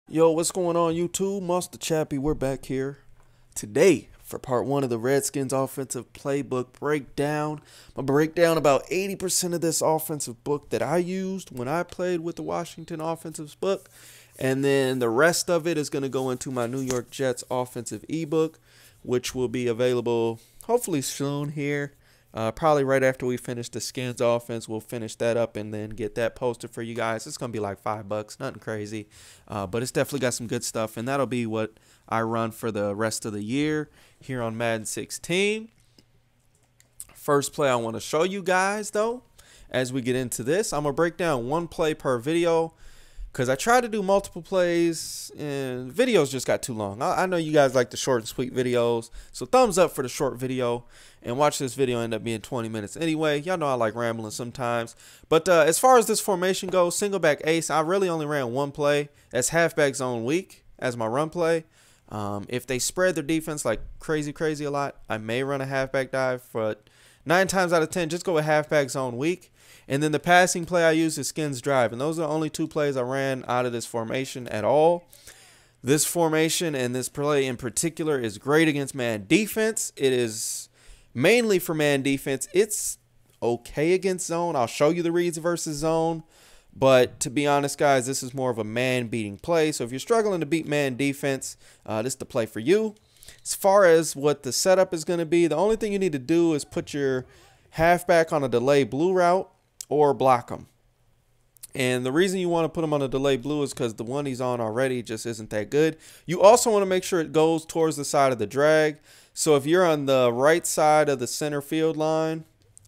Yo, what's going on YouTube? Monster Chappie, we're back here today for part one of the Redskins offensive playbook breakdown. I'm gonna break down about 80% of this offensive book that I used when I played with the Washington offensive book. And then the rest of it is gonna go into my New York Jets offensive ebook, which will be available hopefully soon here. Probably right after we finish the Skins offense, we'll finish that up and then get that posted for you guys. It's going to be like $5, nothing crazy. But it's definitely got some good stuff, and that'll be what I run for the rest of the year here on Madden 16. First play I want to show you guys, though, as we get into this, I'm going to break down one play per video, because I tried to do multiple plays and videos just got too long. I know you guys like the short and sweet videos, so thumbs up for the short video and watch this video end up being 20 minutes anyway. Y'all know I like rambling sometimes. But as far as this formation goes, Singleback Ace, I really only ran one play. That's halfback zone weak as my run play. If they spread their defense like crazy a lot, I may run a halfback dive, but 9 times out of 10, just go with halfback zone weak. And then the passing play I use is Skins drive. And those are the only 2 plays I ran out of this formation at all. This formation and this play in particular is great against man defense. It is mainly for man defense. It's okay against zone. I'll show you the reads versus zone. But to be honest, guys, this is more of a man-beating play. So if you're struggling to beat man defense, this is the play for you. As far as what the setup is going to be, the only thing you need to do is put your halfback on a delay blue route or block them. And the reason you want to put him on a delay blue is because the one he's on already just isn't that good. You also want to make sure it goes towards the side of the drag. So if you're on the right side of the center field line,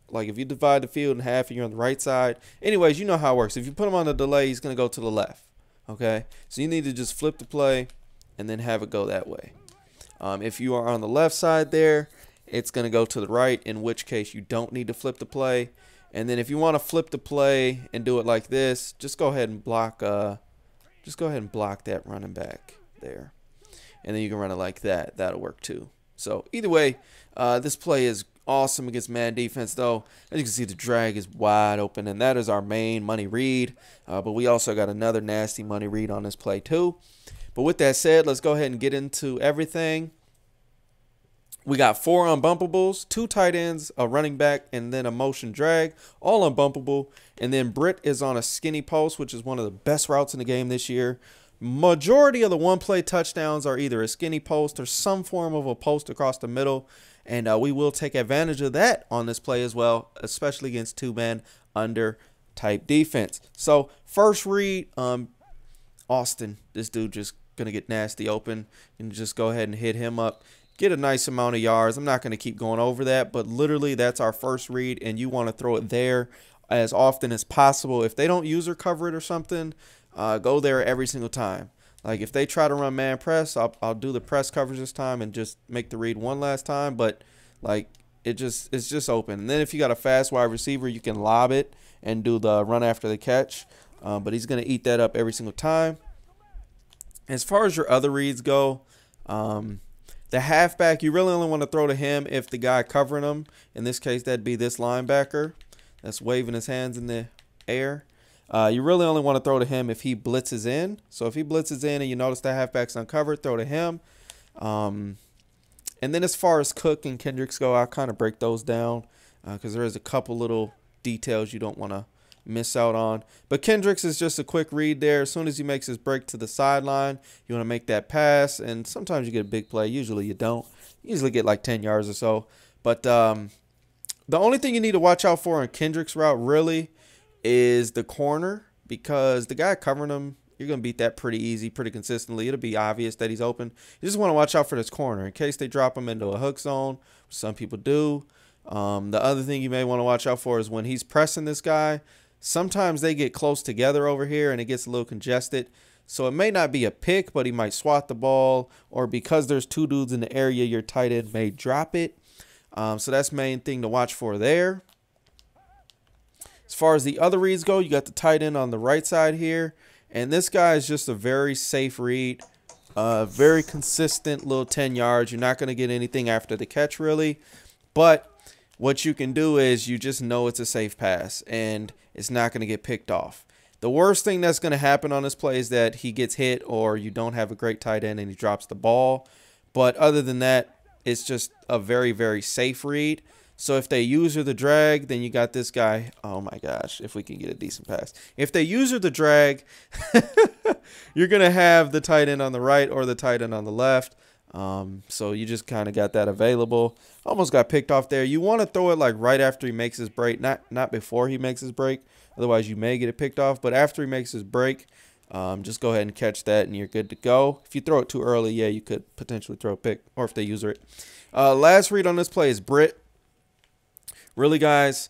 like if you divide the field in half and you're on the right side, anyways, you know how it works. If you put him on the delay, he's going to go to the left. Okay, so you need to just flip the play and then have it go that way. If you are on the left side there, it's going to go to the right, in which case you don't need to flip the play. And then if you want to flip the play and do it like this, just go ahead and block that running back there. And then you can run it like that. That'll work too. So either way, this play is awesome against man defense, though. As you can see, the drag is wide open, and that is our main money read. But we also got another nasty money read on this play too. But with that said, let's go ahead and get into everything. We got 4 unbumpables, 2 tight ends, a running back, and then a motion drag, all unbumpable. And then Britt is on a skinny post, which is one of the best routes in the game this year. Majority of the one-play touchdowns are either a skinny post or some form of a post across the middle. And we will take advantage of that on this play as well, especially against 2-man under type defense. So first read, Austin, this dude just going to get nasty open, and just go ahead and hit him up. Get a nice amount of yards. I'm not going to keep going over that, but literally that's our first read, and you want to throw it there as often as possible. If they don't use or cover it or something, go there every single time. Like if they try to run man press, I'll do the press coverage this time and just make the read one last time, but like it's just open. And then if you got a fast wide receiver, you can lob it and do the run after the catch, but he's going to eat that up every single time. As far as your other reads go, the halfback, you really only want to throw to him if the guy covering him, in this case, that'd be this linebacker that's waving his hands in the air. You really only want to throw to him if he blitzes in. So if he blitzes in and you notice the halfback's uncovered, throw to him. And then as far as Cook and Kendricks go, I'll kind of break those down because there is a couple little details you don't want to miss out on. But Kendricks is just a quick read there. As soon as he makes his break to the sideline, you want to make that pass, and sometimes you get a big play. Usually you don't. You usually get like 10 yards or so. But the only thing you need to watch out for on Kendricks' route really is the corner, because the guy covering him, you're going to beat that pretty easy, pretty consistently. It'll be obvious that he's open. You just want to watch out for this corner in case they drop him into a hook zone, which some people do. The other thing you may want to watch out for is when he's pressing this guy, sometimes they get close together over here and it gets a little congested. So it may not be a pick, but he might swat the ball, or because there's 2 dudes in the area, your tight end may drop it. So that's the main thing to watch for there. As far as the other reads go, you got the tight end on the right side here. And this guy is just a very safe read. Very consistent little 10 yards. You're not going to get anything after the catch really. But what you can do is you just know it's a safe pass and it's not going to get picked off. The worst thing that's going to happen on this play is that he gets hit or you don't have a great tight end and he drops the ball. But other than that, it's just a very, very safe read. So if they user the drag, then you got this guy. Oh my gosh, if we can get a decent pass. If they user the drag, you're going to have the tight end on the right or the tight end on the left. So you just kind of got that available. Almost got picked off there. You want to throw it like right after he makes his break, not before he makes his break. Otherwise, you may get it picked off. But after he makes his break, just go ahead and catch that, and you're good to go. If you throw it too early, yeah, you could potentially throw a pick, or if they user it. Last read on this play is Brit. Really, guys,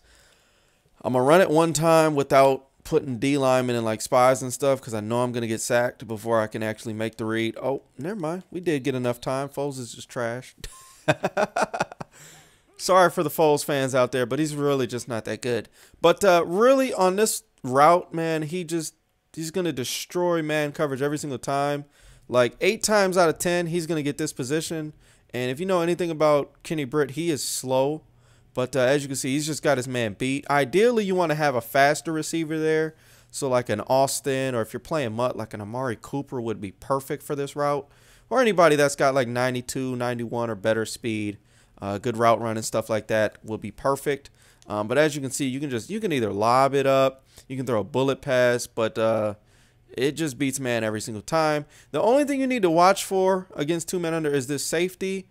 I'm going to run it one time without putting D linemen in like spies and stuff because I know I'm going to get sacked before I can actually make the read. Oh, never mind. We did get enough time. Foles is just trash. Sorry for the Foles fans out there, but he's really just not that good. But really on this route, man, he's going to destroy man coverage every single time. Like 8 times out of 10, he's going to get this position. And if you know anything about Kenny Britt, he is slow. But as you can see, he's just got his man beat. Ideally, you want to have a faster receiver there. So like an Austin, or if you're playing Mutt, like an Amari Cooper would be perfect for this route. Or anybody that's got like 92, 91 or better speed. Good route run and stuff like that will be perfect. But as you can see, you can either lob it up, you can throw a bullet pass, but it just beats man every single time. The only thing you need to watch for against 2 men under is this safety.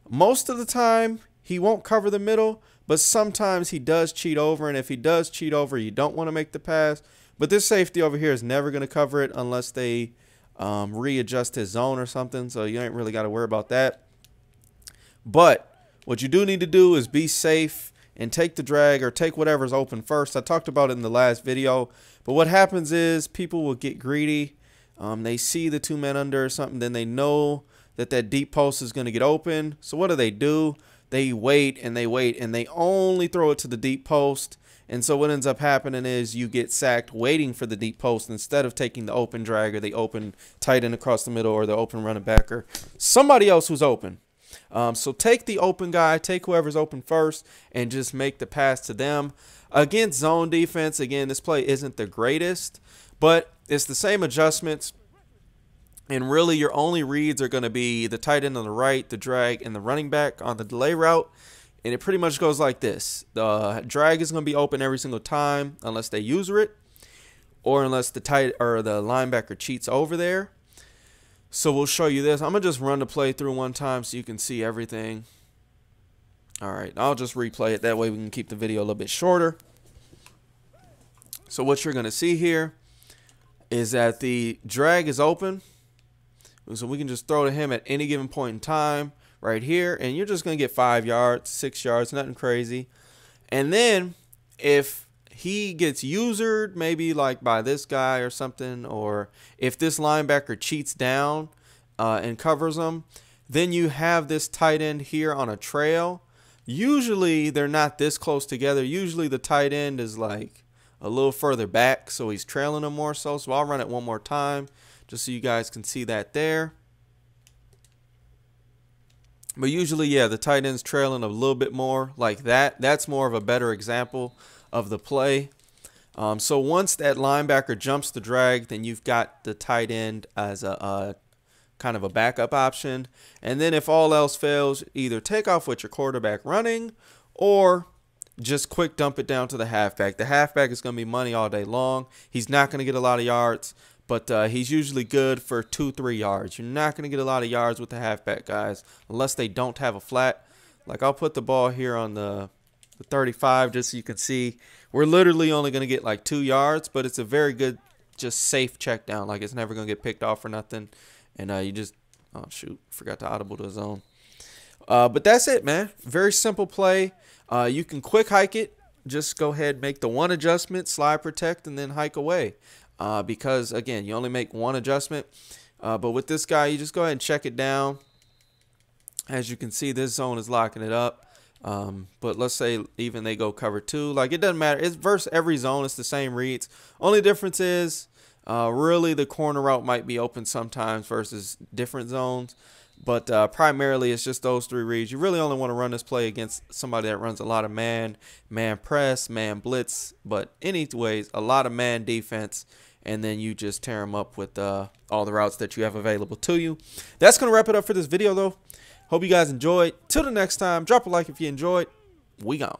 Most of the time, he won't cover the middle, but sometimes he does cheat over, and if he does cheat over, you don't want to make the pass. But this safety over here is never going to cover it unless they readjust his zone or something, so you ain't really got to worry about that. But what you do need to do is be safe and take the drag or take whatever's open first. I talked about it in the last video, but what happens is people will get greedy. They see the 2 men under or something, then they know that that deep post is going to get open. So what do? They wait and they wait and they only throw it to the deep post. And so what ends up happening is you get sacked waiting for the deep post instead of taking the open drag or the open tight end across the middle or the open running back or somebody else who's open. So take the open guy, take whoever's open first, and just make the pass to them. Against zone defense, again, this play isn't the greatest, but it's the same adjustments. And really, your only reads are going to be the tight end on the right, the drag, and the running back on the delay route. And it pretty much goes like this. The drag is going to be open every single time unless they user it or unless the tight or the linebacker cheats over there. So we'll show you this. I'm going to just run the play through one time so you can see everything. All right, I'll just replay it. That way we can keep the video a little bit shorter. So what you're going to see here is that the drag is open. So we can just throw to him at any given point in time right here. And you're just going to get 5 yards, 6 yards, nothing crazy. And then if he gets usered, maybe like by this guy or something, or if this linebacker cheats down and covers him, then you have this tight end here on a trail. Usually they're not this close together. Usually the tight end is like a little further back, so he's trailing him more so. So I'll run it one more time just so you guys can see that there. But usually, yeah, the tight end's trailing a little bit more like that. That's more of a better example of the play. So once that linebacker jumps the drag, then you've got the tight end as a kind of a backup option. And then if all else fails, either take off with your quarterback running or just quick dump it down to the halfback. The halfback is going to be money all day long. He's not going to get a lot of yards, but he's usually good for 2-3 yards. You're not going to get a lot of yards with the halfback, guys, unless they don't have a flat. Like I'll put the ball here on the 35 just so you can see. We're literally only going to get like 2 yards, but it's a very good, just safe check down. Like it's never going to get picked off or nothing. And you just, oh shoot, forgot to audible to a zone. But that's it, man. Very simple play. You can quick hike it. Just go ahead, make the one adjustment, slide protect, and then hike away. Because, again, you only make one adjustment. But with this guy, you just go ahead and check it down. As you can see, this zone is locking it up. But let's say even they go cover 2. Like, it doesn't matter. It's versus every zone. It's the same reads. Only difference is really the corner route might be open sometimes versus different zones. But primarily, it's just those 3 reads. You really only want to run this play against somebody that runs a lot of man press, man blitz. But anyways, a lot of man defense. And then you just tear them up with all the routes that you have available to you. That's going to wrap it up for this video, though. Hope you guys enjoyed. Till the next time, drop a like if you enjoyed. We gone.